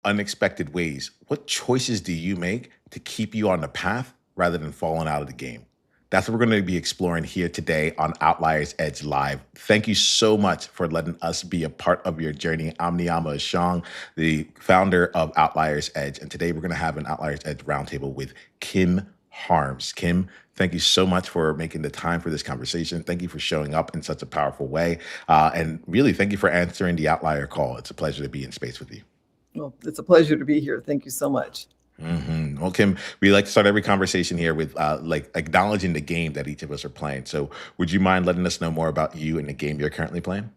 unexpected ways, what choices do you make to keep you on the path rather than falling out of the game? That's what we're going to be exploring here today on Outliers Edge Live. Thank you so much for letting us be a part of your journey. I'm Niiamah Shang, the founder of Outliers Edge, and today we're going to have an Outliers Edge roundtable with Kim Harms. Kim, thank you so much for making the time for this conversation. Thank you for showing up in such a powerful way. And really, thank you for answering the Outlier call. It's a pleasure to be in space with you. Well, it's a pleasure to be here. Thank you so much. Well, Kim, we like to start every conversation here with like acknowledging the game that each of us are playing. So, would you mind letting us know more about you and the game you're currently playing?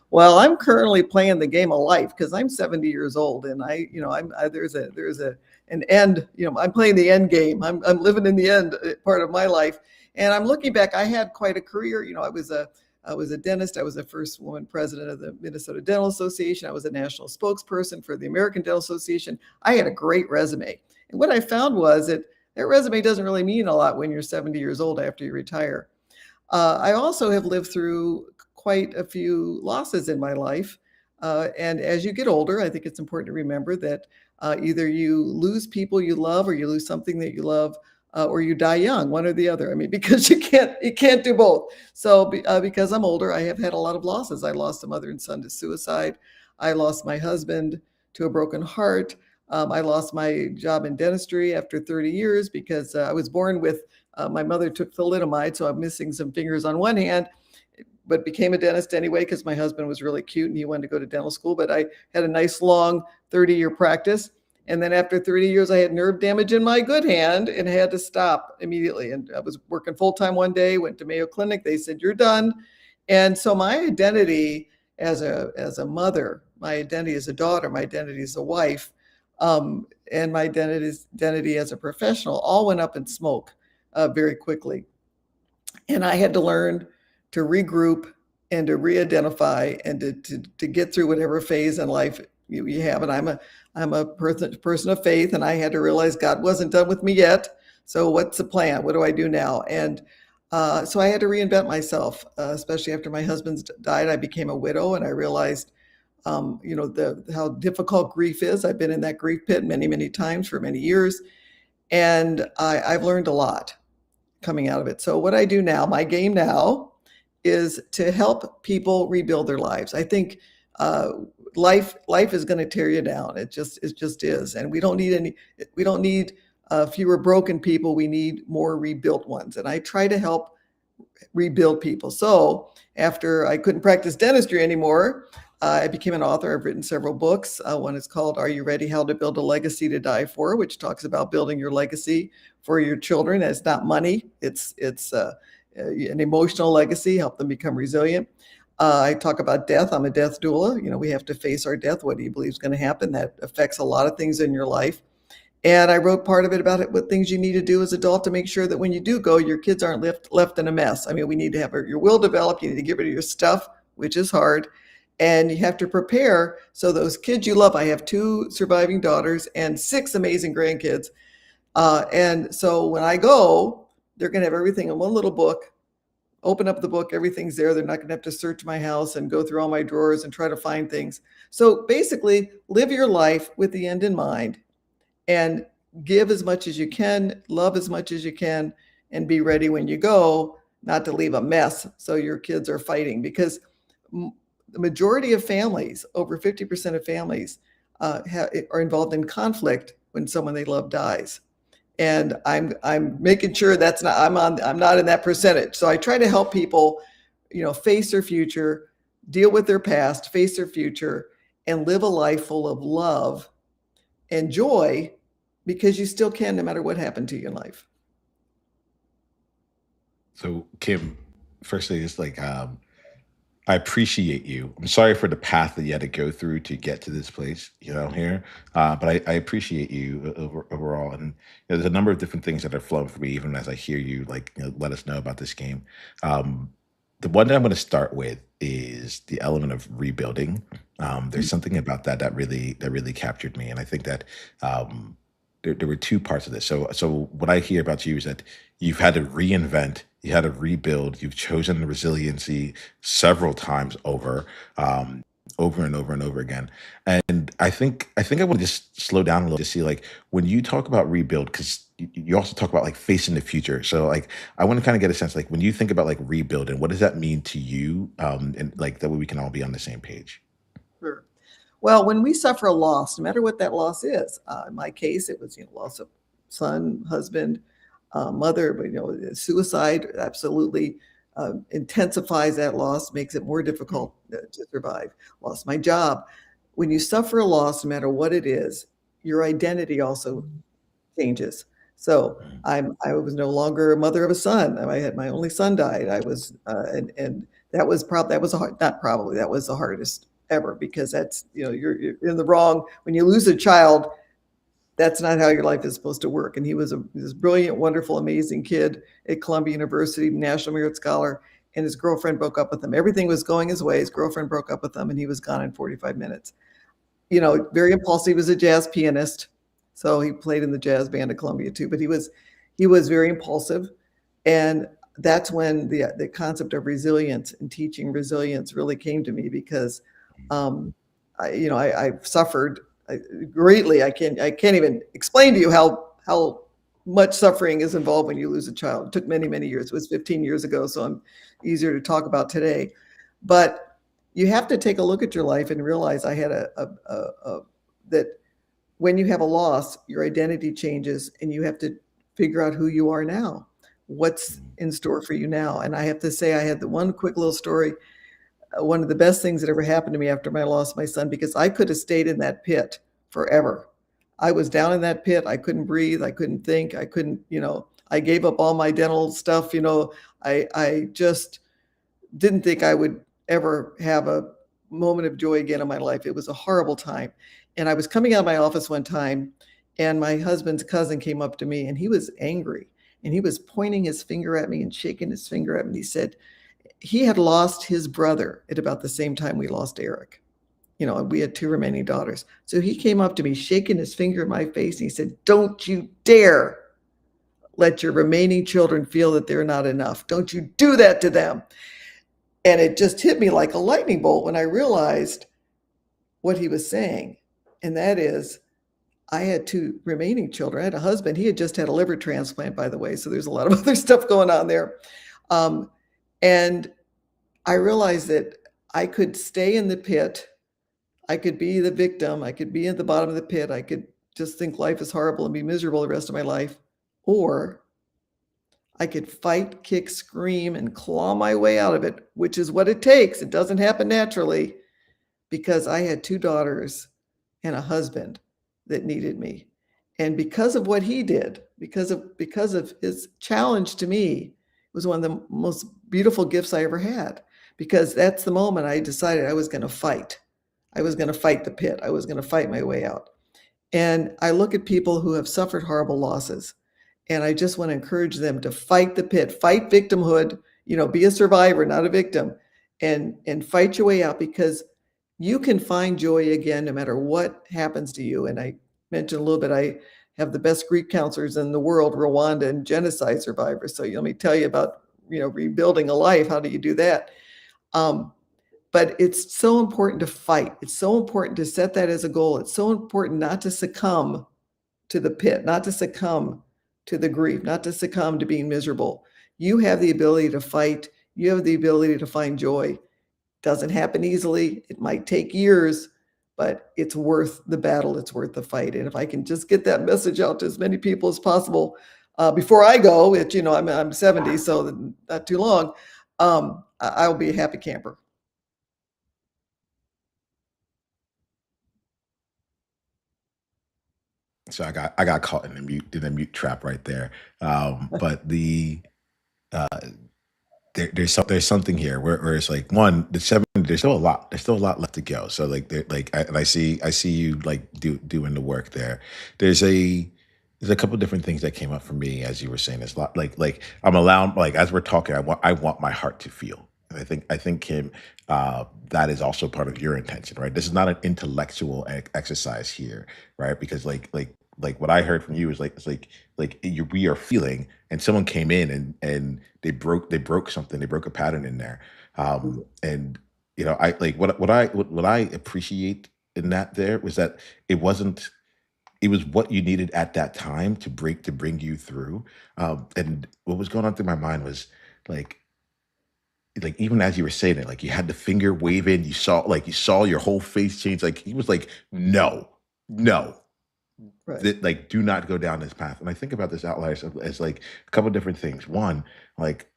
Well, I'm currently playing the game of life because I'm 70 years old, and there's an end. I'm playing the end game. I'm living in the end part of my life, and I'm looking back. I had quite a career. I was a dentist. I was the first woman president of the Minnesota Dental Association. I was a national spokesperson for the American Dental Association. I had a great resume. And what I found was that resume doesn't really mean a lot when you're 70 years old after you retire. I also have lived through quite a few losses in my life. And as you get older, I think it's important to remember that either you lose people you love or you lose something that you love or you die young, one or the other. I mean, because you can't do both. So because I'm older, I have had a lot of losses. I lost a mother and son to suicide. I lost my husband to a broken heart. I lost my job in dentistry after 30 years because I was born with my mother took thalidomide, so I'm missing some fingers on one hand, but became a dentist anyway because my husband was really cute and he wanted to go to dental school. But I had a nice long 30-year practice. And then after 30 years, I had nerve damage in my good hand and had to stop immediately. And I was working full time one day, went to Mayo Clinic. They said, "You're done." And so my identity as a mother, my identity as a daughter, my identity as a wife, and my identity as a professional all went up in smoke very quickly. And I had to learn to regroup and to re-identify and to get through whatever phase in life you have. And I'm a person of faith, and I had to realize God wasn't done with me yet. So what's the plan? What do I do now? And so I had to reinvent myself, especially after my husband died. I became a widow, and I realized, how difficult grief is. I've been in that grief pit many, many times for many years, and I've learned a lot coming out of it. So what I do now, my game now, is to help people rebuild their lives. I think life is going to tear you down. It just is, and we don't need fewer broken people. We need more rebuilt ones, and I try to help rebuild people. So after I couldn't practice dentistry anymore, I became an author. I've written several books. One is called "Are You Ready? How to Build a Legacy to Die For," which talks about building your legacy for your children. It's not money. It's an emotional legacy, help them become resilient. I talk about death. I'm a death doula. We have to face our death. What do you believe is going to happen? That affects a lot of things in your life. And I wrote part of it about what things you need to do as an adult to make sure that when you do go, your kids aren't left in a mess. I mean, we need to have your will developed. You need to get rid of your stuff, which is hard. And you have to prepare so those kids you love. I have 2 surviving daughters and 6 amazing grandkids. And so when I go, they're going to have everything in one little book. Open up the book, everything's there. They're not going to have to search my house and go through all my drawers and try to find things. So basically, live your life with the end in mind and give as much as you can, love as much as you can, and be ready when you go, not to leave a mess so your kids are fighting. Because the majority of families, over 50% of families, are involved in conflict when someone they love dies. And I'm making sure I'm not in that percentage. So I try to help people, face their future, deal with their past, face their future, and live a life full of love and joy, because you still can, no matter what happened to you in life. So, Kim, firstly, it's like I appreciate you. I'm sorry for the path that you had to go through to get to this place, here. But I appreciate you overall. And there's a number of different things that are flowing for me, even as I hear you, like, let us know about this game. The one that I'm going to start with is the element of rebuilding. There's something about that really captured me, and I think that there were 2 parts of this. So what I hear about you is that you've had to reinvent, you had to rebuild, you've chosen resiliency several times over. over and over and over again. And I think I want to just slow down a little to see like when you talk about rebuild, because you also talk about like facing the future. So like I want to kind of get a sense like when you think about like rebuild and what does that mean to you? And like that way we can all be on the same page. Sure. Well, when we suffer a loss, no matter what that loss is, in my case, it was loss of son, husband, mother, but suicide absolutely intensifies that loss, makes it more Mm, difficult to survive. Lost my job. When you suffer a loss, no matter what it is, your identity also changes. So mm, I was no longer a mother of a son. I had my only son died. I was and that was probably that was a hard, not probably that was the hardest ever because that's you're in the wrong when you lose a child. That's not how your life is supposed to work. And he was this brilliant, wonderful, amazing kid at Columbia University, National Merit Scholar. And his girlfriend broke up with him. Everything was going his way. His girlfriend broke up with him, and he was gone in 45 minutes. Very impulsive. He was a jazz pianist, so he played in the jazz band at Columbia too. But he was very impulsive, and that's when the concept of resilience and teaching resilience really came to me because, I've suffered greatly. I can't even explain to you how much suffering is involved when you lose a child. It took many years. It was 15 years ago, so I'm easier to talk about today, but you have to take a look at your life and realize I had that when you have a loss, your identity changes and you have to figure out who you are now. What's mm, in store for you now? And I have to say, I had the one quick little story. One of the best things that ever happened to me after I lost my son, because I could have stayed in that pit forever. I was down in that pit. I couldn't breathe. I couldn't think. I couldn't, I gave up all my dental stuff. I just didn't think I would ever have a moment of joy again in my life. It was a horrible time. And I was coming out of my office one time, and my husband's cousin came up to me, and he was angry. And he was pointing his finger at me and shaking his finger at me. And he said he had lost his brother at about the same time we lost Eric. And we had two remaining daughters. So he came up to me, shaking his finger in my face, and he said, "Don't you dare let your remaining children feel that they're not enough. Don't you do that to them." And it just hit me like a lightning bolt when I realized what he was saying. And that is, I had two remaining children. I had a husband. He had just had a liver transplant, by the way. So there's a lot of other stuff going on there. Um, and I realized that I could stay in the pit. I could be the victim. I could be at the bottom of the pit. I could just think life is horrible and be miserable the rest of my life. Or I could fight, kick, scream, and claw my way out of it, which is what it takes. It doesn't happen naturally because I had two daughters and a husband that needed me. And because of what he did, because of his challenge to me, it was one of the most beautiful gifts I ever had. Because that's the moment I decided I was going to fight. I was going to fight the pit. I was going to fight my way out. And I look at people who have suffered horrible losses, and I just want to encourage them to fight the pit, fight victimhood, be a survivor, not a victim, and fight your way out because you can find joy again no matter what happens to you. And I mentioned a little bit, I have the best grief counselors in the world, Rwanda and genocide survivors. So let me tell you about, rebuilding a life. How do you do that? Um, but it's so important to fight. It's so important to set that as a goal. It's so important not to succumb to the pit, not to succumb to the grief, not to succumb to being miserable. You have the ability to fight. You have the ability to find joy. Doesn't happen easily. It might take years, but it's worth the battle. It's worth the fight. And if I can just get that message out to as many people as possible before I go, which I'm 70, so not too long, I'll be a happy camper. So I got caught in the mute trap right there. But uh, there's something here where it's like one the seven there's still a lot left to go. So like and I see you like doing the work there. There's a there's a couple different things that came up for me as you were saying. It's a lot like I'm allowed like as we're talking, I want my heart to feel. And I think Kim, that is also part of your intention, right? This is not an intellectual exercise here, right? Because like what I heard from you is like it's like we are feeling, and someone came in and they broke something, they broke a pattern in there, and I like what I appreciate in that there was that it wasn't it was what you needed at that time to bring you through. And what was going on through my mind was like even as you were saying it, like you had the finger waving, you saw your whole face change. Like he was like, no, no, Right. that like do not go down this path. And I think about this outliers as like a couple different things. One, like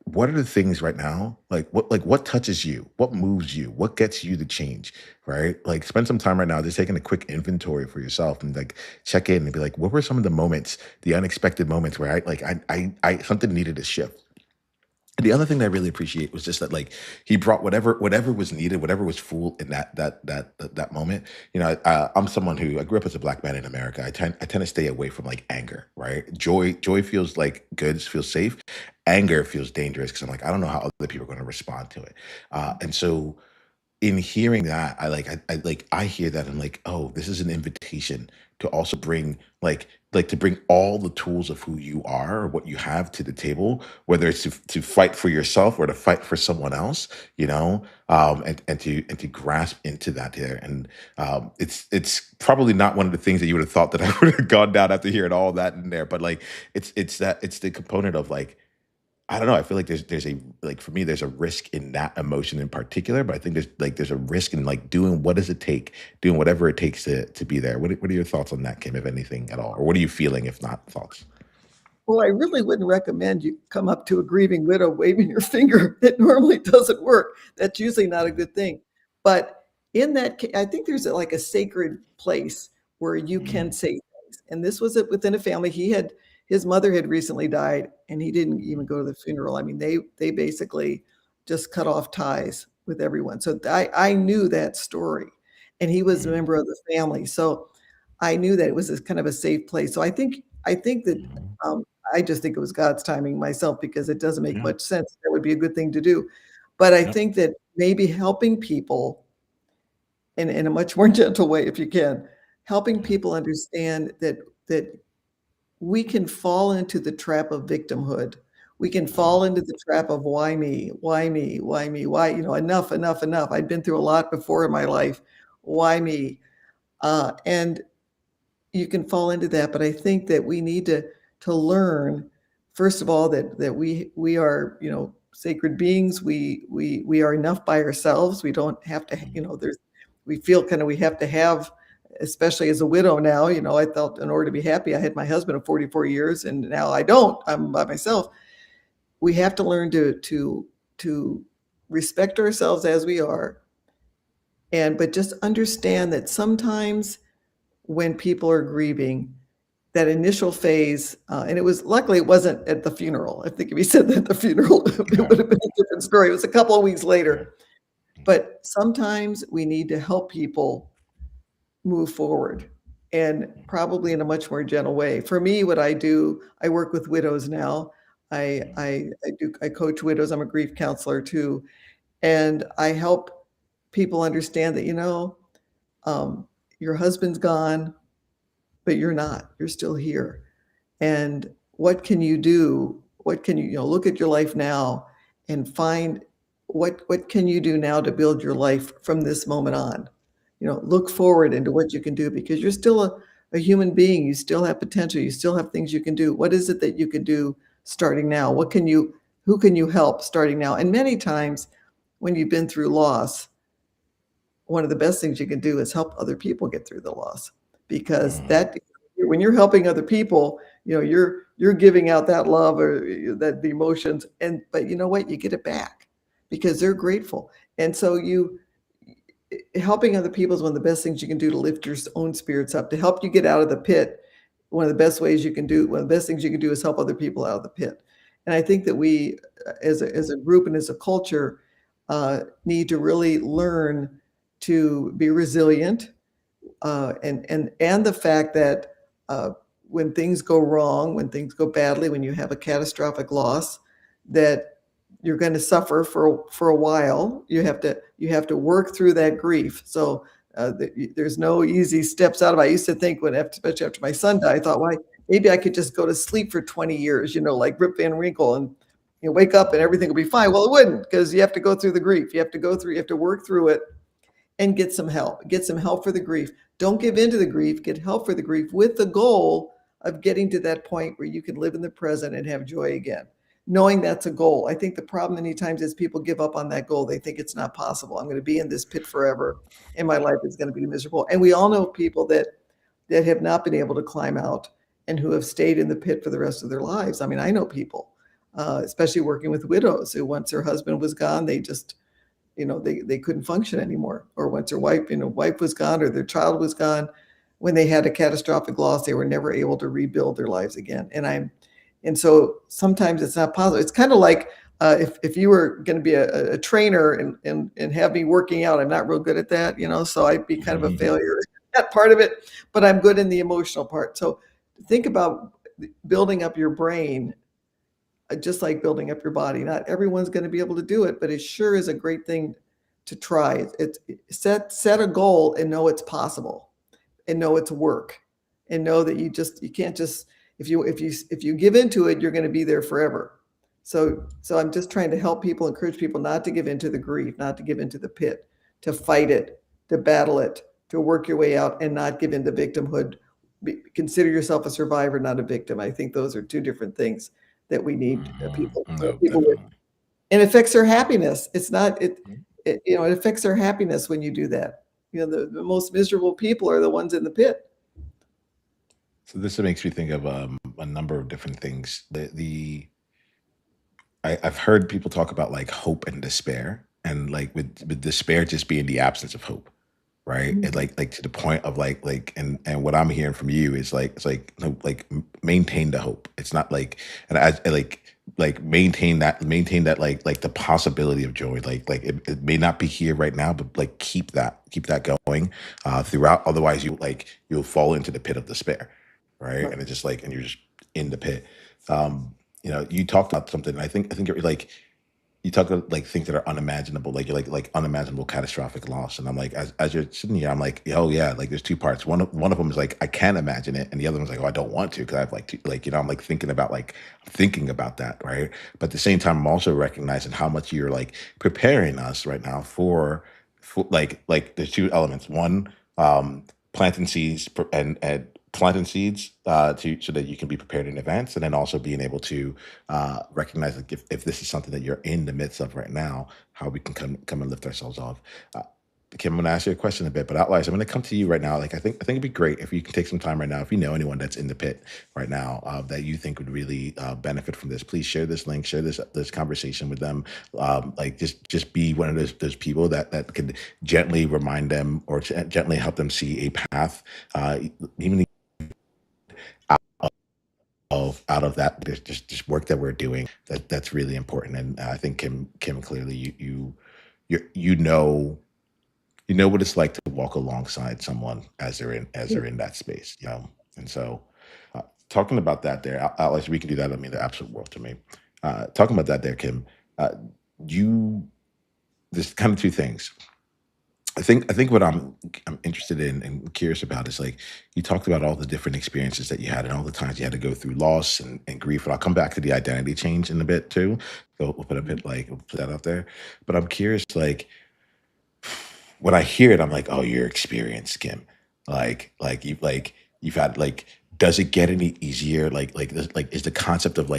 what are the things right now what touches you, what moves you, what gets you to change, right? Like spend some time right now just taking a quick inventory for yourself and like check in and be like, what were some of the moments, the unexpected moments where I something needed to shift. The other thing that I really appreciate was just that like he brought whatever was needed, whatever was full in that moment. I'm someone who I grew up as a black man in America. I tend to stay away from like anger, right? Joy feels like good, feels safe. Anger feels dangerous because I'm like I don't know how other people are going to respond to it, and so in hearing that, I hear that and like, oh, this is an invitation to also bring to bring all the tools of who you are or what you have to the table, whether it's to fight for yourself or to fight for someone else, and to grasp into that here. And it's probably not one of the things that you would have thought that I would have gone down after hearing all that in there, but like it's the component of like I don't know. I feel like there's a like for me there's a risk in that emotion in particular, but I think there's a risk in like doing what does it take, doing whatever it takes to be there. What are your thoughts on that, Kim, if anything at all, or what are you feeling if not thoughts? Well, I really wouldn't recommend you come up to a grieving widow waving your finger. It normally doesn't work. That's usually not a Mhm, good thing. But in that, I think there's like a sacred place where you can mhm, say things. And this was within a family. His mother had recently died, and he didn't even mhm, go to the funeral. I mean, they basically just cut off ties with everyone. So I knew that story, and he was a mhm, member of the family. So I knew that it was a kind of a safe place. So I think that mhm. um, I just think it was God's timing myself because it doesn't make Yeah, much sense. That would be a good thing to do. But I yep, think that maybe helping people in a much more gentle way, if you can, helping yeah, people understand that we can fall into the trap of victimhood. We can mhm, fall into the trap of why me? Why me? Why me? Why, enough, enough, enough. I've been through a lot before in my life. Why me? And you can fall into that, but I think that we need to learn, first of all, that we are, sacred beings. We are enough by ourselves. We don't have to, mhm, there's we feel kind of we have to have, especially as a widow now, I felt in order to be happy, I had my husband of 44 years and now I don't. I'm by myself. We have to learn to respect ourselves as we are, and but just understand that sometimes when people are grieving, that initial phase, and it was luckily it wasn't at the funeral. I think if he said that at the funeral, it yeah, would have been a different story. It was a couple of weeks yeah, later. mhm, But sometimes we need to help people move forward and probably in a much more gentle way. For me, what I do, I work with widows now. mhm, I coach widows. I'm a grief counselor too, and I help people understand that um, your husband's gone, but you're not. You're still here. And what can you do? What can look at your life now and find what can you do now to build your life from this moment on? Look forward into what you can do because you're still a human being. You still have potential. You still have things you can do. What is it that you can do starting now? Who can you help starting now? And many times when you've been through loss, one of the best things you can do is help other people get through the loss because mhm, that when you're helping other people, you're giving out that love or that the emotions, and but you know what, you get it back because they're grateful. And so you helping other people is one of the best things you can do to lift your own spirits up, to help you get out of the pit. One of the best things you can do is help other people out of the pit. And I think that we, as a group and as a culture, need to really learn to be resilient, and the fact that uh, when things go wrong, when things go badly, when you have a catastrophic loss, that you're going to suffer for a while. You have to work through that grief. So there's no easy steps out of it. I used to think especially after my son died, I thought, why maybe I could just go to sleep for 20 years, like Rip Van Winkle, and you wake up and everything will be fine. Well, it wouldn't, because you have to go through the grief. You have to work through it and get some help. Get some help for the grief. Don't give in to the grief. Get help for the grief with the goal of getting to that point where you can live in the present and have joy again. Knowing that's a goal. I think the problem many times is people give up on that goal. They think it's not possible. I'm going to be in this pit forever and my life is going to be miserable. And we all know people that have not been able to climb out and who have stayed in the pit for the rest of their lives. I mean, I know people, especially working with widows, who once their husband was gone, they just, they couldn't function anymore. Or once their wife was gone or their child was gone, when they had a catastrophic loss, they were never able to rebuild their lives again. And so sometimes it's not possible. It's kind of like if you were going to be a trainer and have me working out. I'm not real good at that, so I'd be kind of a failure in that part of it, but I'm good in the emotional part. So think about building up your brain, just like building up your body. Not everyone's going to be able to do it, but it sure is a great thing to try. Set a goal and know it's possible, and know it's work, and know that you can't just, if you give into it, you're going to be there forever. So I'm just trying to help people, encourage people not to give into the grief, not to give into the pit, to fight it, to battle it, to work your way out, and not give into victimhood. Consider yourself a survivor, not a victim. I think those are two different things that we need people with. And it affects their happiness. It's not it affects their happiness when you do that. The most miserable people are the ones in the pit. So this makes me think of a number of different things. I've heard people talk about like hope and despair, and like with despair just being the absence of hope, right? And like to the point of and what I'm hearing from you is it's maintain the hope. It's not like, and I like maintain that like the possibility of joy. It may not be here right now, but like keep that going throughout. Otherwise, you'll fall into the pit of despair, right? And it's just and you're just in the pit. You talked about something. I think you're you talk about things that are unimaginable, like unimaginable catastrophic loss. And I'm like, as you're sitting here, I'm like, oh yeah, there's two parts. One of them is like I can't imagine it, and the other one's like, oh, I don't want to, because I've I'm thinking about that, right? But at the same time, I'm also recognizing how much you're preparing us right now for there's two elements. One, planting seeds and planting seeds so that you can be prepared in advance, and then also being able to recognize if this is something that you're in the midst of right now, how we can come and lift ourselves off. Kim, I'm going to ask you a question a bit, but otherwise, I'm going to come to you right now. I think it'd be great if you can take some time right now. If you know anyone that's in the pit right now that you think would really benefit from this, please share this link, share this conversation with them. Just be one of those people that could gently remind them or gently help them see a path, even out of that. There's just work that we're doing that's really important. And I think Kim, clearly you know what it's like to walk alongside someone as they're in that space, And so talking about that there, Alex, we can do that. I mean, the absolute world to me. Talking about that there, Kim, there's kind of two things. I think what I'm interested in and curious about is you talked about all the different experiences that you had and all the times you had to go through loss and grief. And I'll come back to the identity change in a bit too. So we'll put we'll put that out there. But I'm curious, when I hear it, I'm like, oh, your experience, Kim. You've had does it get any easier? Is the concept of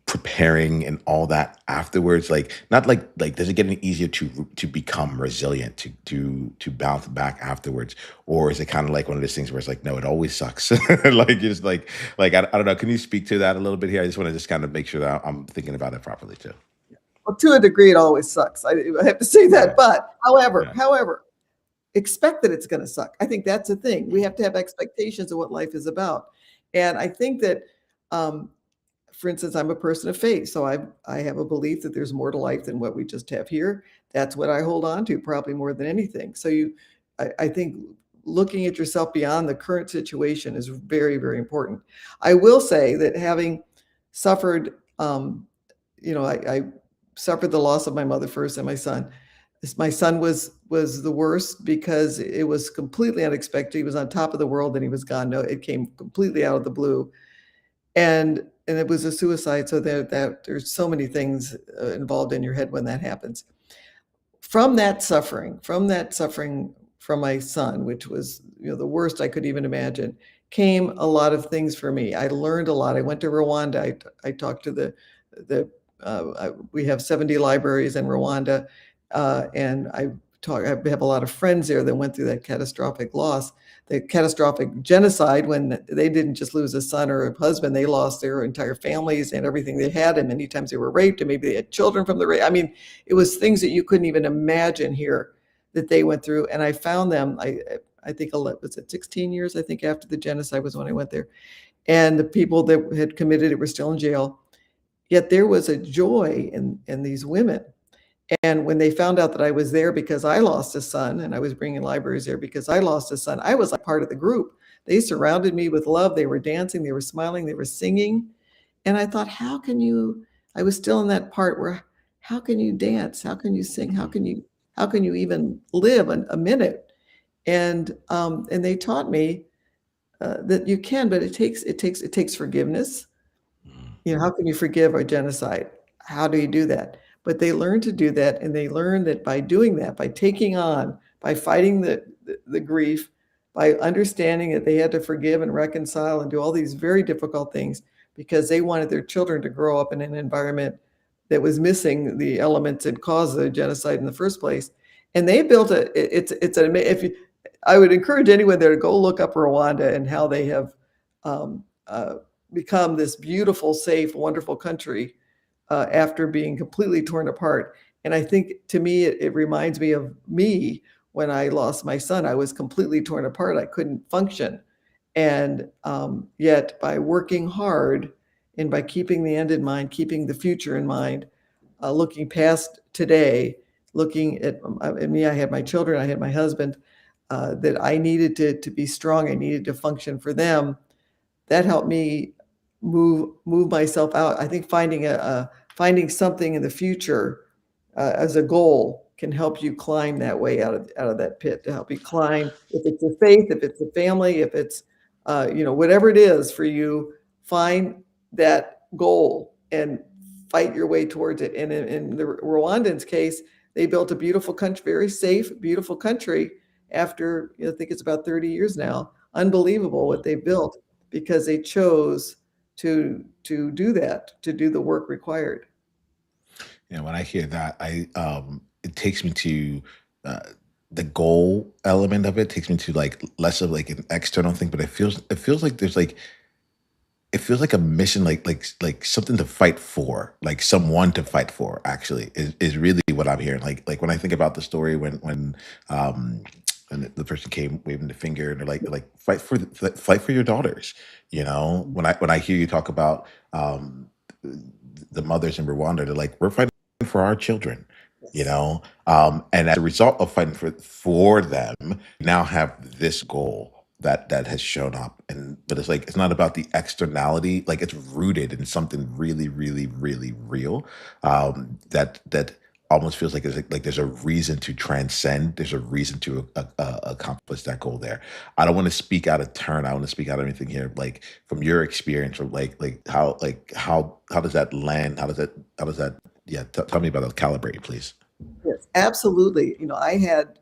preparing and all that afterwards, not does it get any easier to become resilient, to bounce back afterwards? Or is it kind of like one of those things where it's no, it always sucks? I don't know. Can you speak to that a little bit here? I just want to just kind of make sure that I'm thinking about it properly too. Well, to a degree, it always sucks. I have to say that. But however, expect that it's going to suck. I think that's the thing. We have to have expectations of what life is about. And I think that, for instance, I'm a person of faith. So I have a belief that there's more to life than what we just have here. That's what I hold on to, probably more than anything. So I think looking at yourself beyond the current situation is very, very important. I will say that having suffered, I suffered the loss of my mother first and my son. My son was the worst because it was completely unexpected. He was on top of the world and he was gone. No, it came completely out of the blue. And it was a suicide. So there's so many things involved in your head when that happens. From that suffering from my son, which was, the worst I could even imagine, came a lot of things for me. I learned a lot. I went to Rwanda. I talked to we have 70 libraries in Rwanda, and I have a lot of friends there that went through that catastrophic loss, the catastrophic genocide, when they didn't just lose a son or a husband, they lost their entire families and everything they had, and many times they were raped, and maybe they had children from the rape. I mean, it was things that you couldn't even imagine here that they went through. And I found them, I think, was it 16 years, I think, after the genocide was when I went there. And the people that had committed it were still in jail. Yet there was a joy in these women. And when they found out that I was there because I lost a son, and I was bringing libraries there because I lost a son, I was like part of the group. They surrounded me with love. They were dancing, they were smiling, they were singing. And I thought, I was still in that part where, how can you dance? How can you sing? How can you even live a minute? And they taught me that you can, but it takes forgiveness. How can you forgive a genocide? How do you do that? But they learn to do that, and they learn that by doing that, by taking on, by fighting the grief, by understanding that they had to forgive and reconcile and do all these very difficult things because they wanted their children to grow up in an environment that was missing the elements that caused the genocide in the first place. And they built if you, I would encourage anyone there to go look up Rwanda and how they have um, uh, become this beautiful, safe, wonderful country after being completely torn apart. And I think, to me, it reminds me of me when I lost my son. I was completely torn apart. I couldn't function. And yet, by working hard and by keeping the end in mind, keeping the future in mind, looking past today, looking at me, I had my children, I had my husband, that I needed to be strong. I needed to function for them. That helped me move myself out. I think finding something in the future as a goal can help you climb that way out of that pit, to help you climb. If it's a faith, if it's a family, if it's whatever it is for you, find that goal and fight your way towards it. And in the Rwandans' case, they built a beautiful country, very safe, beautiful country. After, I think it's about 30 years now. Unbelievable what they built, because they chose to do that, to do the work required. When I hear that, it takes me to uh, the goal element of it. Takes me to like less of like an external thing, but it feels like there's like it feels like a mission, like something to fight for, like someone to fight for. Actually, is really what I'm hearing. Like when I think about the story um when the person came waving the finger and they're like fight for your daughters. When I hear you talk about the mothers in Rwanda, they're like, we're fighting for our children. Yes. And as a result of fighting for them, we now have this goal that has shown up. But it's like it's not about the externality. Like it's rooted in something really, really, really real. That almost feels like there's a reason to transcend. There's a reason to accomplish that goal there. I don't want to speak out of turn. I want to speak out of anything here. Like from your experience, or how does that land? How does that? Yeah, tell me about the calibrate, please. Yes, absolutely. I had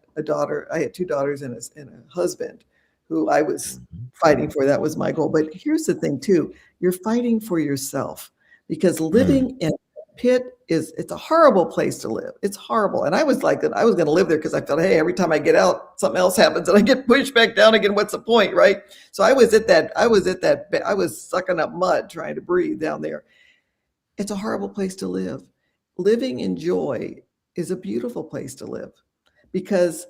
two daughters and a husband who I was Mhm. fighting for. That was my goal. But here's the thing too, you're fighting for yourself, because Mm. living in a pit it's a horrible place to live. It's horrible. And I was like that. I was going to live there because I thought, hey, every time I get out, something else happens and I get pushed back down again. What's the point, right? So I was sucking up mud trying to breathe down there. It's a horrible place to live. Living in joy is a beautiful place to live, because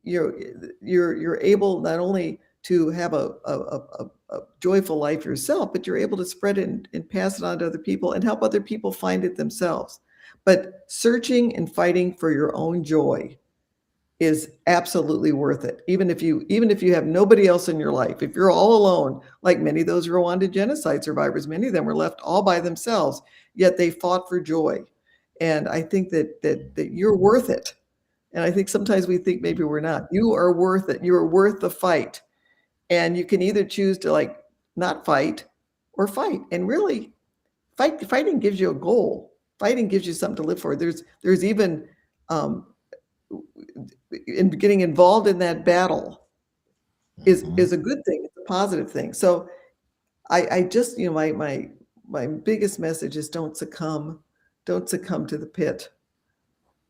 you're you're able not only to have a joyful life yourself, but you're able to spread it and pass it on to other people and help other people find it themselves. But searching and fighting for your own joy is absolutely worth it. Even if you have nobody else in your life, if you're all alone, like many of those Rwanda genocide survivors, many of them were left all by themselves, yet they fought for joy. And I think that you're worth it. And I think sometimes we think maybe we're not. You are worth it. You are worth the fight. And you can either choose to, like, not fight, or fight. And really, fighting gives you a goal. Fighting gives you something to live for. There's even um, in getting involved in that battle Mhm. is a good thing. It's a positive thing. So I just, my biggest message is don't succumb to the pit.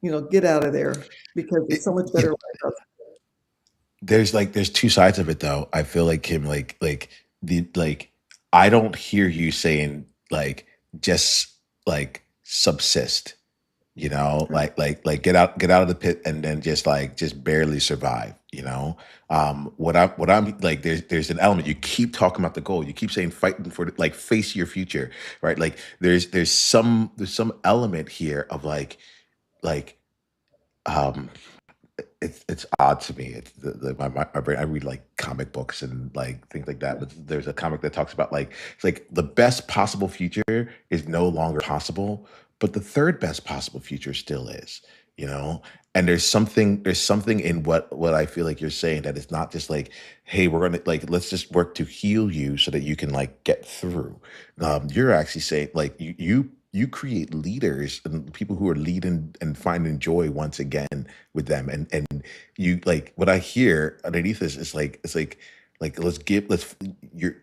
Get out of there because It, there's so much you better life. there's two sides of it though. I feel like Kim, the like I don't hear you saying like just like subsist, get out of the pit and then just barely survive, what I'm like, there's an element. You keep talking about the goal, you keep saying fighting for like face your future, right? Like there's some element here of like um it's odd to me. It's my brain. I read like comic books and like things like that. But there's a comic that talks about like it's like the best possible future is no longer possible, but the third best possible future still is. You know, and there's something in what I feel like you're saying, that it's not just like, hey, we're gonna like let's just work to heal you so that you can like get through. You're actually saying like you create leaders and people who are leading and finding joy once again with them, and you like what I hear underneath this is like it's like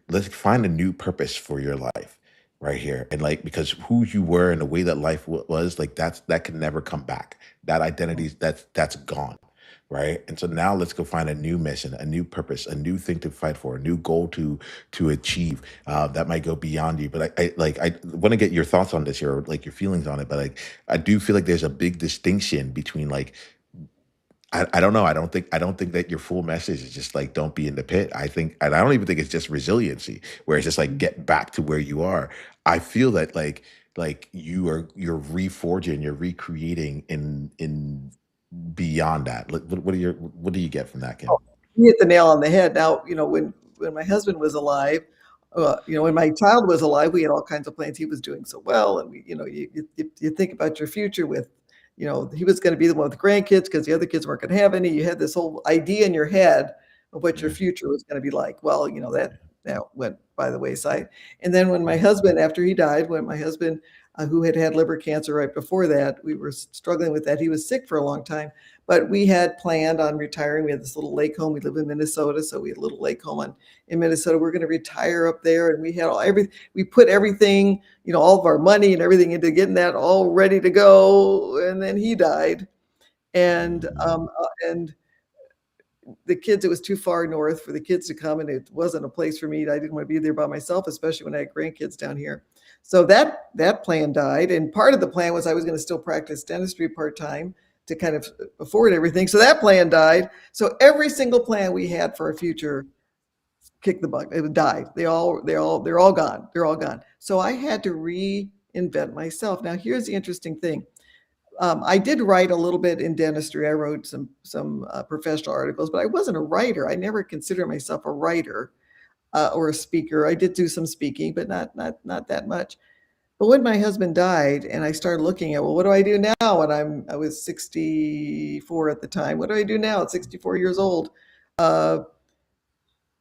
let's find a new purpose for your life right here, and like because who you were and the way that life was like that can never come back. That identity, that's gone, right? And so now let's go find a new mission, a new purpose, a new thing to fight for, a new goal to achieve, that might go beyond you. But I want to get your thoughts on this here, or like your feelings on it. But like I do feel like there's a big distinction between like I don't know. I don't think that your full message is just like don't be in the pit. I think, and I don't even think it's just resiliency, where it's just like get back to where you are. I feel that like you're reforging, you're recreating in beyond that. Like, what do you get from that, Oh, Kim? you hit the nail on the head. Now, when my husband was alive, when my child was alive, we had all kinds of plans. He was doing so well, and you think about your future with, he was going to be the one with the grandkids because the other kids weren't going to have any. You had this whole idea in your head of what your Mhm. future was going to be like. Well, that went by the wayside. And then when my husband, after he died, when my husband, who had had liver cancer right before that, we were struggling with that. He was sick for a long time. But we had planned on retiring. We had this little lake home. We live in Minnesota, so we had a little lake home in Minnesota. We're going to retire up there, and we had we put everything, all of our money and everything into getting that all ready to go. And then he died, and Mhm. the kids, it was too far north for the kids to come, and it wasn't a place for me. I didn't want to be there by myself, especially when I had grandkids down here. So that plan died, and part of the plan was I was going to still practice dentistry part time to kind of afford everything. So that plan died. So every single plan we had for our future kicked the bucket. It died. They're all gone. They're all gone. So I had to reinvent myself. Now here's the interesting thing. I did write a little bit in dentistry. I wrote some professional articles, but I wasn't a writer. I never considered myself a writer, or a speaker. I did do some speaking, but not that much. But when my husband died, and I started looking at, well, what do I do now? And I was 64 at the time. What do I do now at 64 years old? Uh,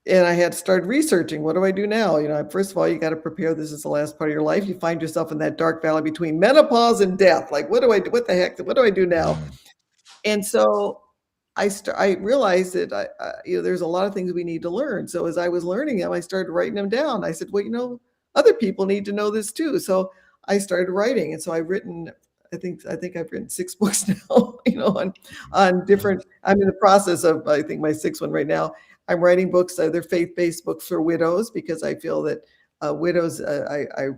and I had started researching. What do I do now? First of all, you got to prepare. This is the last part of your life. You find yourself in that dark valley between menopause and death. Like, what do I do? What the heck? What do I do now? Mm. And so I realized that there's a lot of things we need to learn. So as I was learning them, I started writing them down. I said, well, other people need to know this too. So I started writing, and so I've written. I think I've written 6 books now. On different. I'm in the process of, I think, my sixth one right now. I'm writing books. They're faith-based books for widows, because I feel that widows. I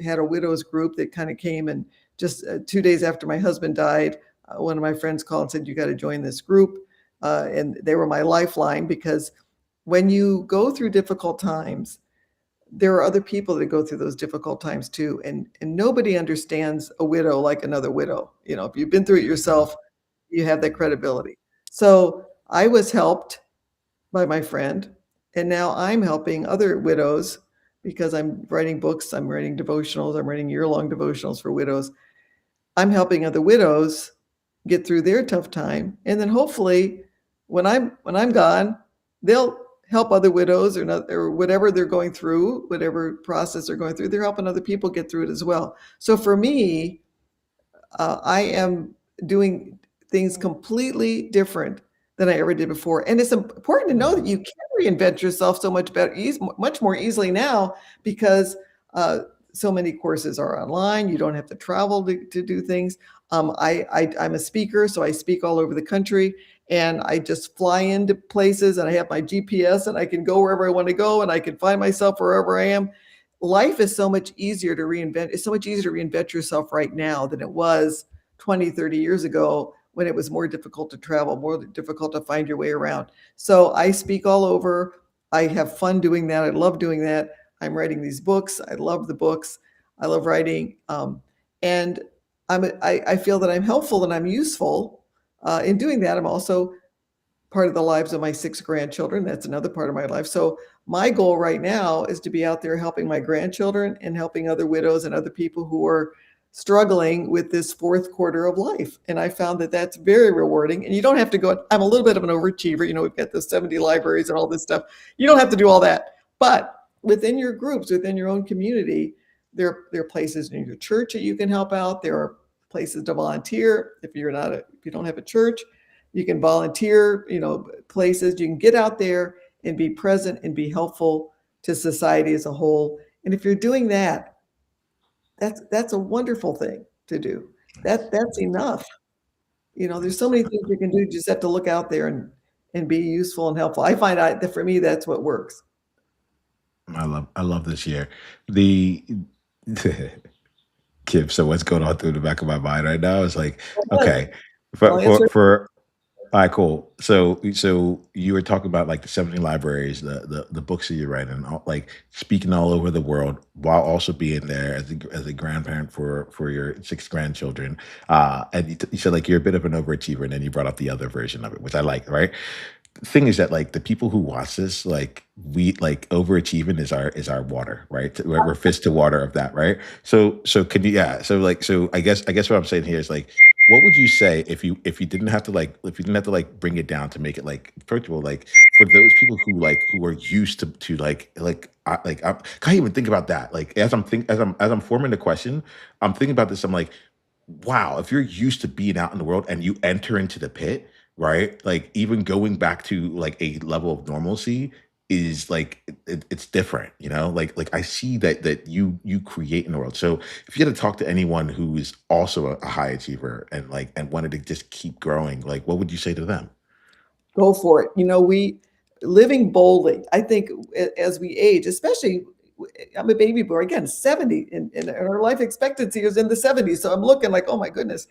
had a widows group that kind of came, and just 2 days after my husband died, one of my friends called and said, you got to join this group. And they were my lifeline, because when you go through difficult times, there are other people that go through those difficult times too. And nobody understands a widow like another widow. If you've been through it yourself, you have that credibility. So I was helped by my friend, and now I'm helping other widows, because I'm writing books, I'm writing devotionals, I'm writing year-long devotionals for widows. I'm helping other widows get through their tough time, and then hopefully when I'm gone, they'll help other widows or whatever they're going through, whatever process they're going through. They're helping other people get through it as well. So for me, I am doing things completely different than I ever did before. And it's important to know that you can reinvent yourself so much better, much more easily now because so many courses are online. You don't have to travel to do things. I'm a speaker, so I speak all over the country and I just fly into places and I have my GPS and I can go wherever I want to go and I can find myself wherever I am. Life is so much easier to reinvent. It's so much easier to reinvent yourself right now than it was 20, 30 years ago when it was more difficult to travel, more difficult to find your way around. So I speak all over. I have fun doing that. I love doing that. I'm writing these books. I love the books. I love writing. And I feel that I'm helpful and I'm useful in doing that. I'm also part of the lives of my 6 grandchildren. That's another part of my life. So my goal right now is to be out there helping my grandchildren and helping other widows and other people who are struggling with this fourth quarter of life. And I found that that's very rewarding. And you don't have to go, I'm a little bit of an overachiever. You know, we've got the 70 libraries and all this stuff. You don't have to do all that. But within your groups, within your own community, there are places in your church that you can help out. There are places to volunteer. If you don't have a church, you can volunteer, places. You can get out there and be present and be helpful to society as a whole. And if you're doing that, that's a wonderful thing to do. That's enough. There's so many things you can do. You just have to look out there and be useful and helpful. I find out that for me, that's what works. I love this year. The Kim, so what's going on through the back of my mind right now is like, okay, I'll answer. for all right, cool. So you were talking about like the 70 libraries, the books that you're writing, like speaking all over the world while also being there as a grandparent for your 6 grandchildren. And you said like you're a bit of an overachiever, and then you brought up the other version of it, which I like, right? The thing is that like the people who watch this, like we like overachieving is our water, right? We're fish to water of that, right? So can you so I guess what I'm saying here is like what would you say if you didn't have to like bring it down to make it like first of all like for those people who are used to I can't even think about that like as I'm forming the question I'm thinking about this I'm like wow, if you're used to being out in the world and you enter into the pit, right? Like even going back to like a level of normalcy is like it's different, you know? Like I see that you create in the world. So if you had to talk to anyone who is also a high achiever and wanted to just keep growing, like what would you say to them? Go for it. We living boldly. I think as we age, especially I'm a baby boomer again, 70, and our life expectancy is in the 70s. So I'm looking like, oh my goodness,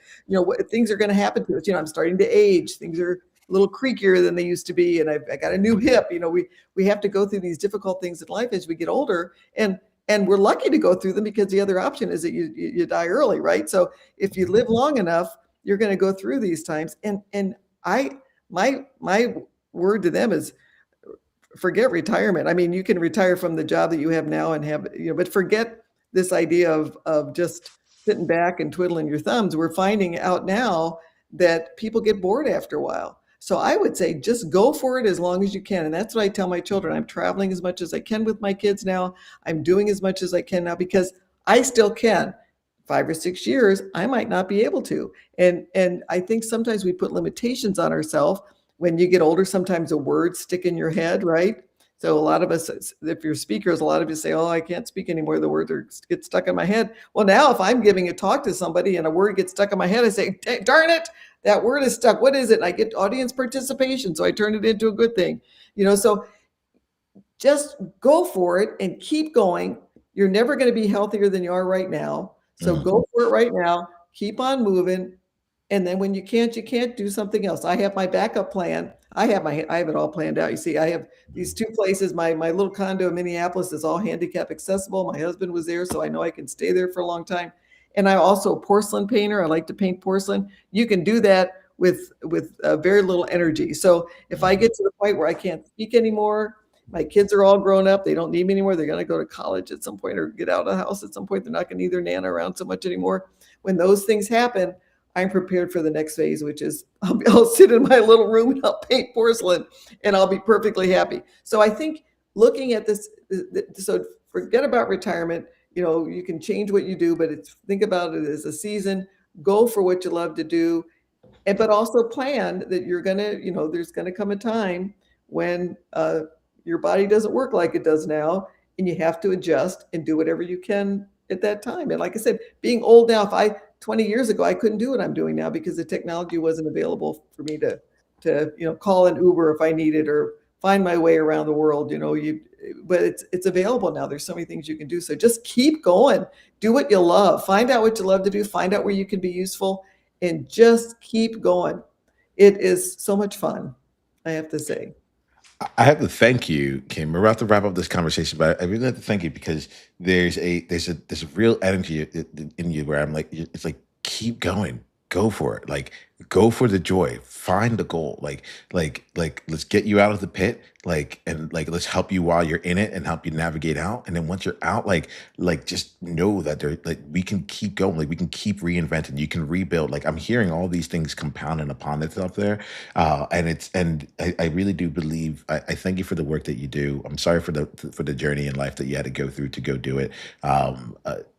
things are going to happen to us. I'm starting to age. Things are a little creakier than they used to be, and I got a new hip. We have to go through these difficult things in life as we get older, and we're lucky to go through them because the other option is that you die early, right? So if you live long enough, you're going to go through these times. And I my word to them is forget retirement. I mean, you can retire from the job that you have now and have, but forget this idea of just sitting back and twiddling your thumbs. We're finding out now that people get bored after a while. So I would say just go for it as long as you can. And that's what I tell my children. I'm traveling as much as I can with my kids now. I'm doing as much as I can now because I still can. 5 or 6 years, I might not be able to. And I think sometimes we put limitations on ourselves. When you get older, sometimes the words stick in your head, right? So a lot of us, if you're speakers, a lot of you say, oh, I can't speak anymore. The words get stuck in my head. Well, now if I'm giving a talk to somebody and a word gets stuck in my head, I say, darn it, that word is stuck. What is it? And I get audience participation. So I turn it into a good thing. So just go for it and keep going. You're never going to be healthier than you are right now. So go for it right now. Keep on moving. And then when you can't do something else. I have my backup plan. I have it all planned out. You see, I have these 2 places. My little condo in Minneapolis is all handicap accessible. My husband was there, so I know I can stay there for a long time. And I'm also a porcelain painter. I like to paint porcelain. You can do that with very little energy. So if I get to the point where I can't speak anymore, my kids are all grown up. They don't need me anymore. They're going to go to college at some point or get out of the house at some point. They're not going to need their Nana around so much anymore. When those things happen, I'm prepared for the next phase, which is I'll sit in my little room and I'll paint porcelain and I'll be perfectly happy. So I think looking at this, so forget about retirement. You can change what you do, but think about it as a season. Go for what you love to do, but also plan that there's gonna come a time when your body doesn't work like it does now, and you have to adjust and do whatever you can at that time. And like I said, being old now, if I 20 years ago I couldn't do what I'm doing now because the technology wasn't available for me to call an Uber if I needed or find my way around the world. But it's available now. There's so many things you can do. So just keep going. Do what you love. Find out what you love to do. Find out where you can be useful and just keep going. It is so much fun, I have to say. I have to thank you, Kim. We're about to wrap up this conversation, but I really have to thank you because there's a real energy in you where I'm like, it's like keep going, go for it, like go for the joy, find the goal, like let's get you out of the pit, and let's help you while you're in it and help you navigate out, and then once you're out, just know that we can keep going, like we can keep reinventing, you can rebuild. Like I'm hearing all these things compounding upon itself there, and I really do believe I thank you for the work that you do. I'm sorry for the journey in life that you had to go through to go do it.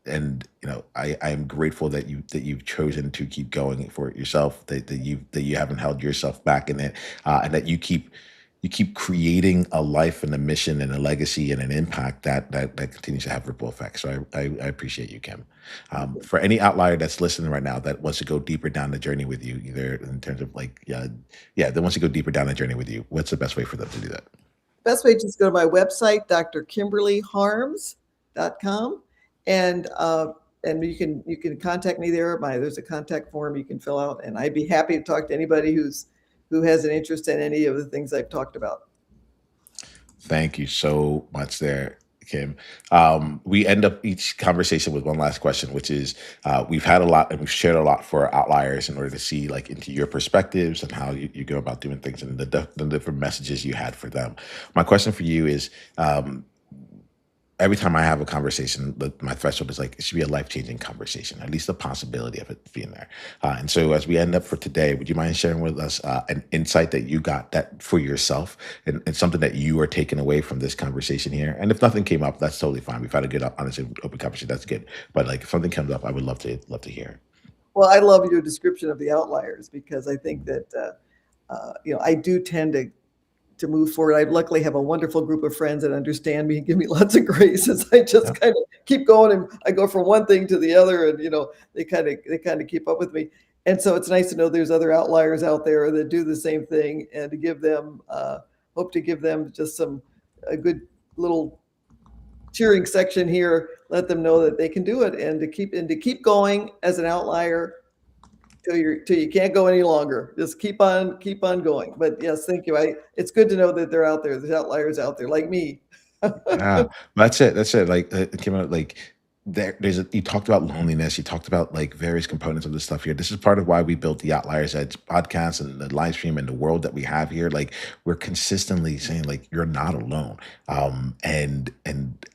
And I am grateful that you've chosen to keep going for it yourself. That you haven't held yourself back in it, and that you keep creating a life and a mission and a legacy and an impact that continues to have ripple effects. So I appreciate you, Kim. For any outlier that's listening right now that wants to go deeper down the journey with you, either in terms of that wants to go deeper down the journey with you, what's the best way for them to do that? Best way, just go to my website, drkimberlyharms.com, and you can contact me there. There's a contact form you can fill out, and I'd be happy to talk to anybody who has an interest in any of the things I've talked about. Thank you so much there, Kim. We end up each conversation with one last question, which is we've had a lot and we've shared a lot for our outliers in order to see into your perspectives and how you go about doing things and the different messages you had for them. My question for you is every time I have a conversation, my threshold is it should be a life-changing conversation, at least the possibility of it being there. And so as we end up for today, would you mind sharing with us an insight that you got that for yourself and something that you are taking away from this conversation here? And if nothing came up, that's totally fine. We've had a good, honest, open conversation. That's good. But if something comes up, I would love to hear it. Well, I love your description of the outliers because I think that I do tend to move forward. I luckily have a wonderful group of friends that understand me and give me lots of graces. I just Yeah. kind of keep going and I go from one thing to the other, and they kind of keep up with me. And so it's nice to know there's other outliers out there that do the same thing, and to give them hope to give them just a good little cheering section here. Let them know that they can do it, and to keep going as an outlier till you can't go any longer. Just keep on going. But yes, thank you. It's good to know that they're out there. There's outliers out there like me. Yeah, that's it. That's it. It came out you talked about loneliness. You talked about various components of this stuff here. This is part of why we built the Outliers Edge podcast and the live stream and the world that we have here. We're consistently saying you're not alone. And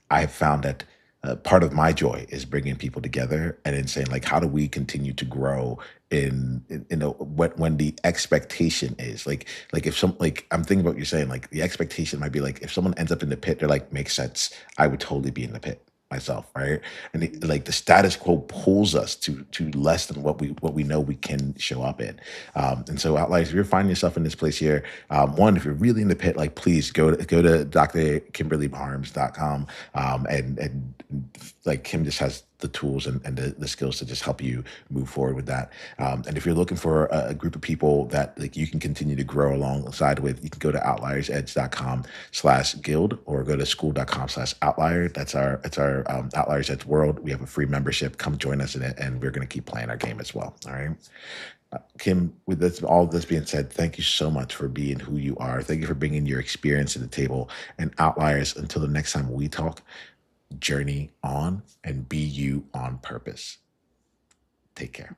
I've found that part of my joy is bringing people together and then saying how do we continue to grow when the expectation is if some I'm thinking about what you're saying, the expectation might be if someone ends up in the pit, they're makes sense, I would totally be in the pit myself, right? And the status quo pulls us to less than what we know we can show up in. And so outliers, if you're finding yourself in this place here, one, if you're really in the pit, please go to drkimberlyharms.com, and Kim just has the tools and the skills to just help you move forward with that. And if you're looking for a group of people that you can continue to grow alongside with, you can go to outliersedge.com/guild or go to school.com/outlier. That's our Outliers Edge world. We have a free membership. Come join us in it, and we're going to keep playing our game as well. All right. Kim, with all of this being said, thank you so much for being who you are. Thank you for bringing your experience to the table. And outliers, until the next time we talk, journey on and be you on purpose. Take care.